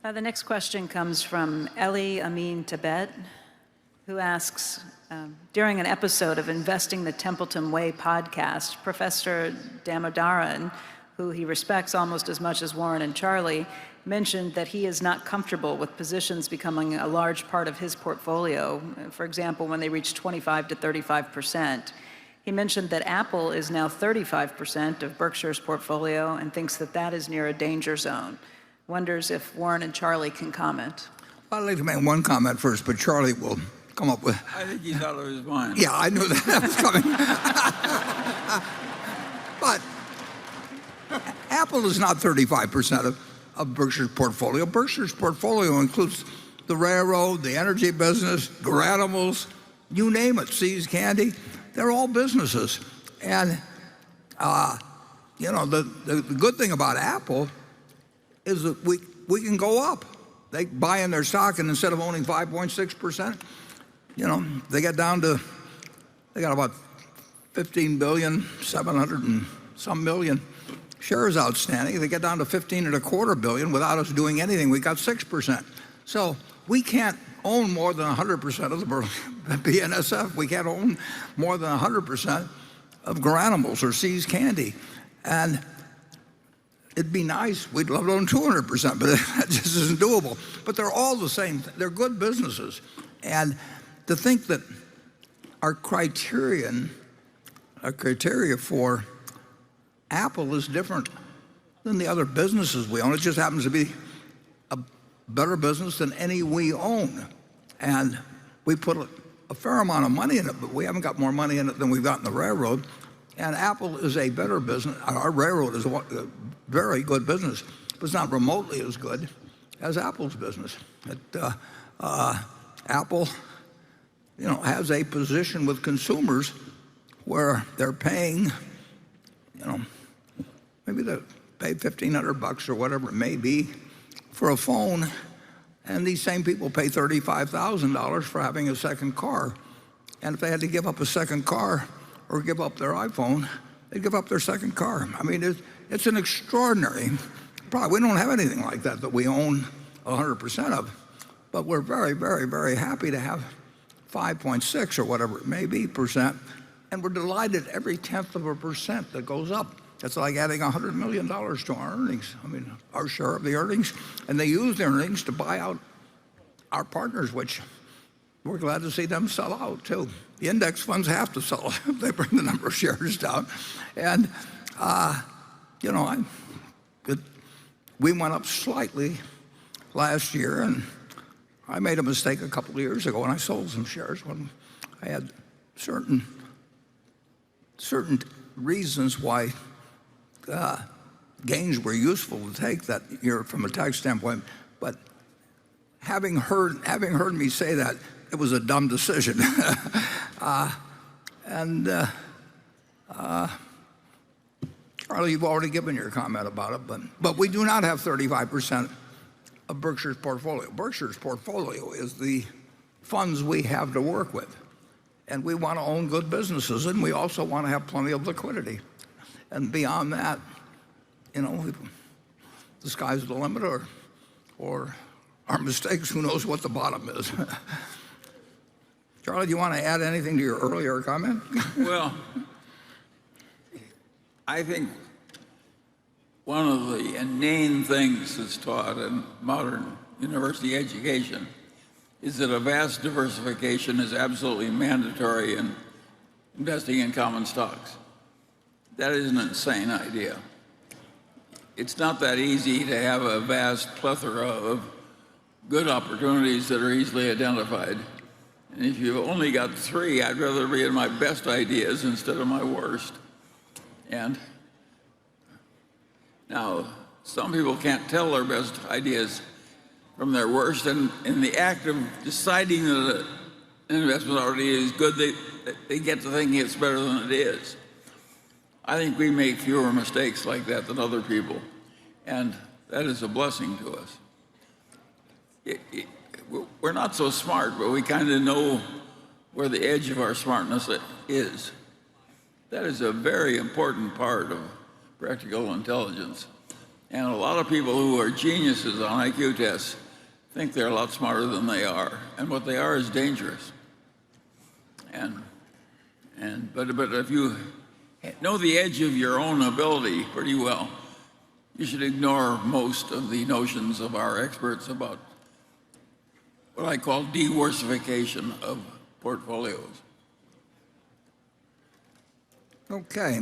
The next question comes from Ellie Amin Tibet, who asks, during an episode of Investing the Templeton Way podcast, Professor Damodaran, who he respects almost as much as Warren and Charlie, mentioned that he is not comfortable with positions becoming a large part of his portfolio, for example, when they reach 25 to 35%. He mentioned that Apple is now 35% of Berkshire's portfolio and thinks that that is near a danger zone. Wonders if Warren and Charlie can comment. I'd like to make one comment first, but Charlie will come up with. I think he's out of his mind. Yeah, I knew that was coming. But Apple is not 35% of Berkshire's portfolio. Berkshire's portfolio includes the railroad, the energy business, Garanimals, you name it, See's Candy. They're all businesses. And the good thing about Apple is that we can go up. They buy in their stock, and instead of owning 5.6%, they got about 15 billion, 700 and some million shares outstanding. They get down to 15.25 billion without us doing anything. We got 6%. So we can't own more than 100% of the BNSF. We can't own more than 100% of Garanimals or See's Candy. And it'd be nice. We'd love to own 200%, but that just isn't doable. But they're all the same. They're good businesses. And to think that our criteria for Apple is different than the other businesses we own. It just happens to be a better business than any we own. And we put a fair amount of money in it, but we haven't got more money in it than we've got in the railroad. And Apple is a better business. Our railroad is a very good business, but it's not remotely as good as Apple's business. Apple, has a position with consumers where they're paying, maybe they pay $1,500 or whatever it may be for a phone, and these same people pay $35,000 for having a second car. And if they had to give up a second car or give up their iPhone, they'd give up their second car. I mean, it's an extraordinary product. We don't have anything like that we own 100% of, but we're very, very, very happy to have 5.6 or whatever it may be percent, and we're delighted every 1/10% that goes up. It's like adding $100 million to our earnings. I mean, our share of the earnings, and they use the earnings to buy out our partners, which we're glad to see them sell out too. The index funds have to sell if they bring the number of shares down. And we went up slightly last year, and I made a mistake a couple of years ago when I sold some shares when I had certain reasons why gains were useful to take that year from a tax standpoint. But having heard me say that, it was a dumb decision. Charlie, you've already given your comment about it, but we do not have 35% of Berkshire's portfolio. Berkshire's portfolio is the funds we have to work with. And we want to own good businesses, and we also want to have plenty of liquidity. And beyond that, the sky's the limit, or our mistakes, who knows what the bottom is. Charlie, do you want to add anything to your earlier comment? Well, I think one of the inane things that's taught in modern university education is that a vast diversification is absolutely mandatory in investing in common stocks. That is an insane idea. It's not that easy to have a vast plethora of good opportunities that are easily identified. And if you've only got 3, I'd rather be in my best ideas instead of my worst. And now, some people can't tell their best ideas from their worst, and in the act of deciding that an investment already is good, they get to thinking it's better than it is. I think we make fewer mistakes like that than other people, and that is a blessing to us. We're not so smart, but we kind of know where the edge of our smartness is. That is a very important part of practical intelligence. And a lot of people who are geniuses on IQ tests think they're a lot smarter than they are. And what they are is dangerous. But if you know the edge of your own ability pretty well, you should ignore most of the notions of our experts about what I call diversification of portfolios. Okay.